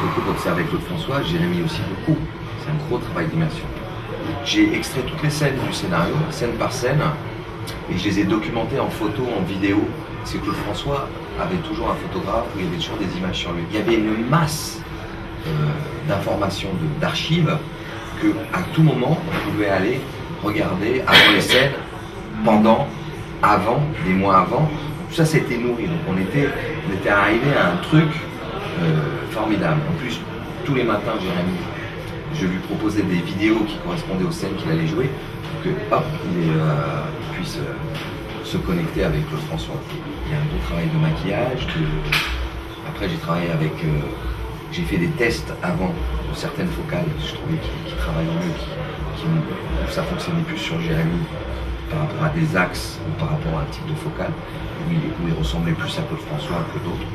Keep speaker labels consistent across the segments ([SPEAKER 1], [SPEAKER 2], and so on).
[SPEAKER 1] beaucoup d'observer Claude François, Jérémy aussi beaucoup. C'est un gros travail d'immersion. J'ai extrait toutes les scènes du scénario, scène par scène, et je les ai documentées en photo, en vidéo. Parce que Claude François avait toujours un photographe où il y avait toujours des images sur lui. Il y avait une masse d'informations, d'archives, qu'à tout moment, on pouvait aller regarder avant les scènes, pendant, avant, des mois avant. Tout ça, c'était nourri. Donc on était arrivé à un truc formidable. En plus, tous les matins, Jérémy, je lui proposais des vidéos qui correspondaient aux scènes qu'il allait jouer, pour que, hop, il puisse se connecter avec Claude François. Il y a un gros travail de maquillage. Après, j'ai travaillé avec... j'ai fait des tests avant de certaines focales, je trouvais qui travaillaient mieux, où ça fonctionnait plus sur Jérémy par rapport à des axes ou par rapport à un type de focale, où il ressemblait plus à Claude François que d'autres.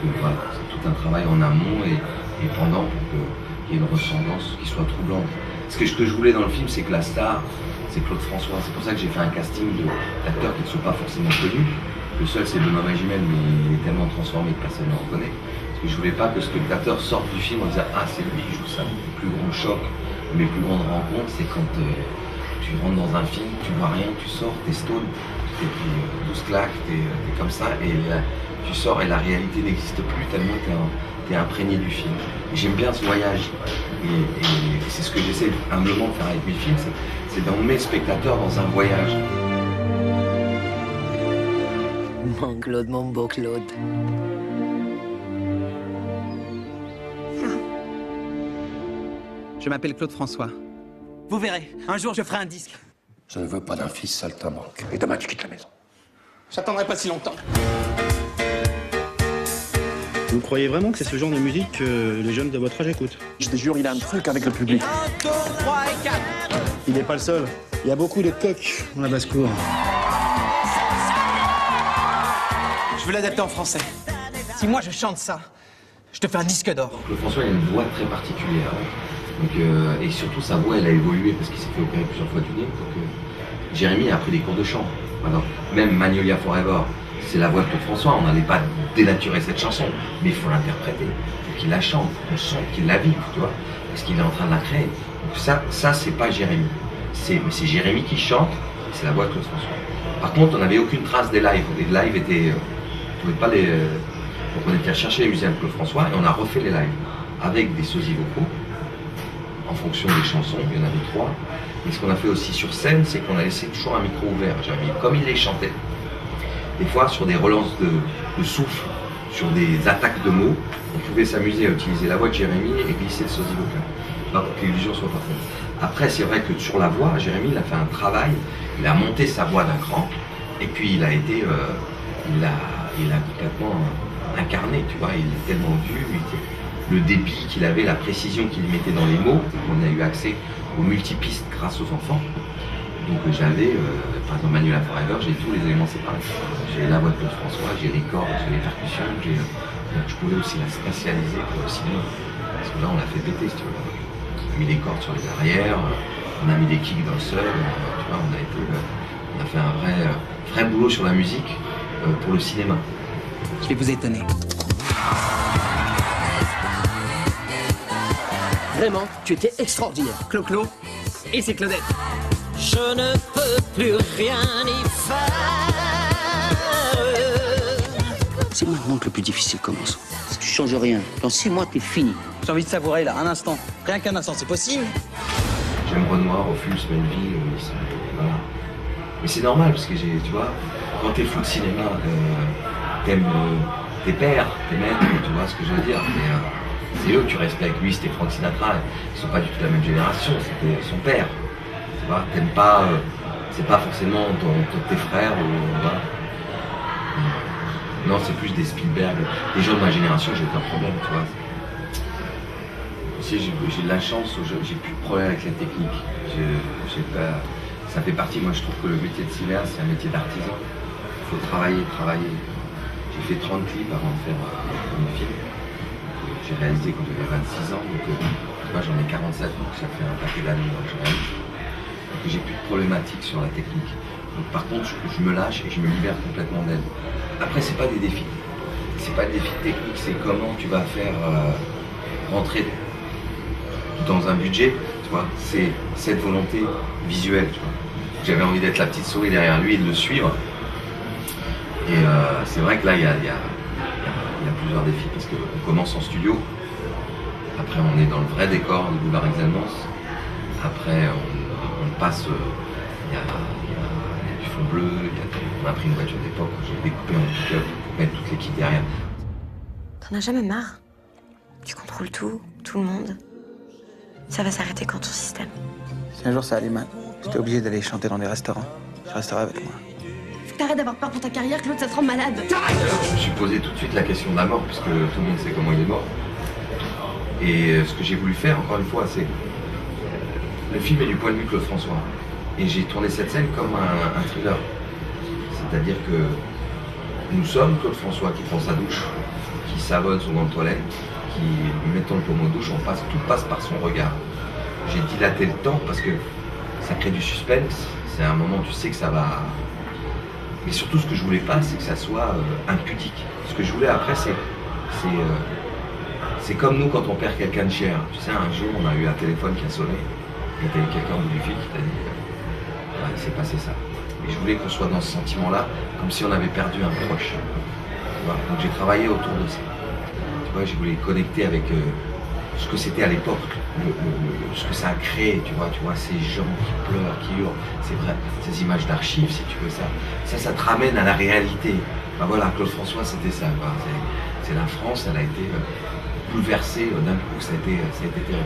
[SPEAKER 1] Donc voilà, c'est tout un travail en amont et pendant pour qu'il y ait une ressemblance qui soit troublante. Parce que ce que je voulais dans le film, c'est que la star, c'est Claude François. C'est pour ça que j'ai fait un casting d'acteurs qui ne sont pas forcément connus. Le seul, c'est Benoît Magimel, mais il est tellement transformé que personne ne le reconnaît. Parce que je voulais pas que le spectateur sorte du film en disant « Ah, c'est lui, il joue ça ». Le plus grand choc, mes plus grandes rencontres, c'est quand tu rentres dans un film, tu vois rien, tu sors, t'es stone, t'es pris 12 claques, t'es comme ça, et là, tu sors et la réalité n'existe plus tellement t'es imprégné du film. J'aime bien ce voyage, et c'est ce que j'essaie humblement de faire avec mes films, c'est d'emmener le spectateur dans un voyage.
[SPEAKER 2] Mon Claude, mon beau Claude.
[SPEAKER 3] Je m'appelle Claude François. Vous verrez, un jour je ferai un disque.
[SPEAKER 4] Je ne veux pas d'un fils saltimbanque. Et demain, tu quittes la maison.
[SPEAKER 3] J'attendrai pas si longtemps.
[SPEAKER 5] Vous croyez vraiment que c'est ce genre de musique que les jeunes de votre âge écoutent?
[SPEAKER 4] Je te jure, il a un truc avec le public.
[SPEAKER 3] 1, 2, 3 et 4.
[SPEAKER 5] Il n'est pas le seul. Il y a beaucoup de coqs dans la basse-cour.
[SPEAKER 3] Je veux l'adapter en français. Si moi je chante ça, je te fais un disque d'or.
[SPEAKER 1] Claude François il a une voix très particulière. Donc, et surtout sa voix elle a évolué parce qu'il s'est fait opérer plusieurs fois du nez. Donc, Jérémy a pris des cours de chant. Alors, même Magnolia Forever, c'est la voix de Claude François. On n'allait pas dénaturer cette chanson, mais il faut l'interpréter. Il faut qu'il la chante, on sent qu'il la vive, tu vois, parce qu'il est en train de la créer. Donc ça c'est pas Jérémy. C'est Jérémy qui chante, c'est la voix de Claude François. Par contre, on n'avait aucune trace des lives. Les lives étaient... on pouvait pas les... donc on était à chercher les musiciens de Claude François et on a refait les lives avec des sosies vocaux en fonction des chansons, il y en avait 3. Et ce qu'on a fait aussi sur scène, c'est qu'on a laissé toujours un micro ouvert, Jérémy, comme il les chantait. Des fois, sur des relances de souffle, sur des attaques de mots, on pouvait s'amuser à utiliser la voix de Jérémy et glisser le sosie vocal, pour que l'illusion soit pas faite. Après, c'est vrai que sur la voix, Jérémy il a fait un travail, il a monté sa voix d'un cran, et puis il a été, il a complètement incarné, tu vois, il est tellement vu, le débit qu'il avait, la précision qu'il mettait dans les mots, on a eu accès aux multipistes grâce aux enfants. Donc j'avais, par exemple Manuela Forever, j'ai tous les éléments séparés. J'ai la voix de Claude François, j'ai les cordes, j'ai les percussions, donc je pouvais aussi la spatialiser pour le cinéma. Parce que là on l'a fait péter, si tu veux. On a mis des cordes sur les arrières, on a mis des kicks dans le sol, tu vois, on a fait un vrai boulot sur la musique pour le cinéma.
[SPEAKER 3] Je vais vous étonner.
[SPEAKER 2] Vraiment, tu étais extraordinaire.
[SPEAKER 3] Clo-Clo et c'est Claudette.
[SPEAKER 2] Je ne peux plus rien y faire.
[SPEAKER 6] C'est maintenant que le plus difficile commence. Si tu changes rien, dans 6 mois, t'es fini.
[SPEAKER 3] J'ai envie de savourer là, un instant. Rien qu'un instant, c'est possible.
[SPEAKER 1] J'aime Renoir, Ophuls, Melville, voilà. Mais c'est normal parce que tu vois, quand t'es fou de cinéma, t'aimes tes pères, tes maîtres, tu vois ce que je veux dire. C'est eux que tu respectes. Lui, c'était Frank Sinatra. Ils sont pas du tout de la même génération. C'était son père. Tu vois, t'aimes pas. C'est pas forcément tes frères ou. Voilà. Non, c'est plus des Spielberg. Les gens de ma génération, j'ai aucun problème, tu vois. Aussi, j'ai de la chance. J'ai plus de problème avec la technique. J'ai pas. Ça fait partie. Moi, je trouve que le métier de cinéaste, c'est un métier d'artisan. Il faut travailler. J'ai fait 30 clips avant de faire le premier film. J'ai réalisé quand j'avais 26 ans, donc moi j'en ai 47, donc ça fait un paquet d'années que je réalise. Donc j'ai plus de problématiques sur la technique. Donc par contre, je me lâche et je me libère complètement d'elle. Après, c'est pas des défis. C'est pas des défis techniques, c'est comment tu vas faire rentrer dans un budget, tu vois, c'est cette volonté visuelle, tu vois. J'avais envie d'être la petite souris derrière lui et de le suivre. Et c'est vrai que là, il y a plusieurs défis parce qu'on commence en studio. Après, on est dans le vrai décor du boulevard Exalmans. Après, on passe, il y a du fond bleu, on a pris une voiture d'époque, j'ai découpé en pick-up pour mettre toute l'équipe derrière.
[SPEAKER 7] T'en as jamais marre? Tu contrôles tout le monde. Ça va s'arrêter quand ton système?
[SPEAKER 3] Si un jour ça allait mal, j'étais obligé d'aller chanter dans des restaurants. Tu resteras avec moi.
[SPEAKER 7] Faut que t'arrêtes d'avoir peur pour ta carrière, Claude, ça te rend malade.
[SPEAKER 1] Je me suis posé tout de suite la question de la mort, puisque tout le monde sait comment il est mort. Et ce que j'ai voulu faire, encore une fois, c'est... Le film est du point de vue de Claude François. Et j'ai tourné cette scène comme un thriller. C'est-à-dire que nous sommes Claude François qui prend sa douche, qui savonne son gant de toilette, qui, mettant le pommeau de douche, tout passe par son regard. J'ai dilaté le temps parce que ça crée du suspense. C'est un moment où tu sais que ça va... Mais surtout, ce que je voulais pas, c'est que ça soit impudique. Ce que je voulais après, c'est comme nous quand on perd quelqu'un de cher. Tu sais, un jour, on a eu un téléphone qui a sonné. Et t'as eu quelqu'un au bout du fil qui t'a dit ouais, il s'est passé ça. Et je voulais qu'on soit dans ce sentiment-là, comme si on avait perdu un proche. Tu vois, donc j'ai travaillé autour de ça. Tu vois, j'ai voulu connecter avec ce que c'était à l'époque, ce que ça a créé, tu vois, ces gens qui pleurent, qui hurlent, c'est vrai, ces images d'archives, si tu veux ça. Ça te ramène à la réalité. Ben voilà, Claude François, c'était ça. C'est la France, elle a été bouleversée d'un coup, ça a été terrible.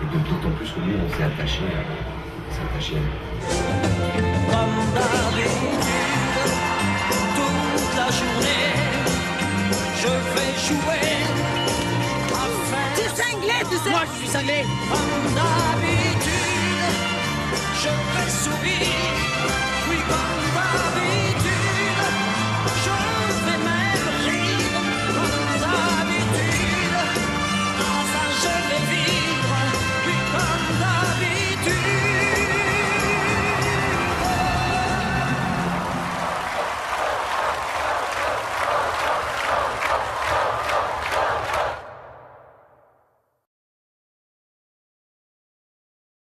[SPEAKER 1] Et d'autant plus que nous, on s'est attaché à lui.
[SPEAKER 2] Comme d'habitude, toute la journée, je vais jouer à faire.
[SPEAKER 7] T'es cinglé, tu sais.
[SPEAKER 3] Moi, je suis cinglé.
[SPEAKER 2] Comme d'habitude, je vais sourire. Oui, comme d'habitude.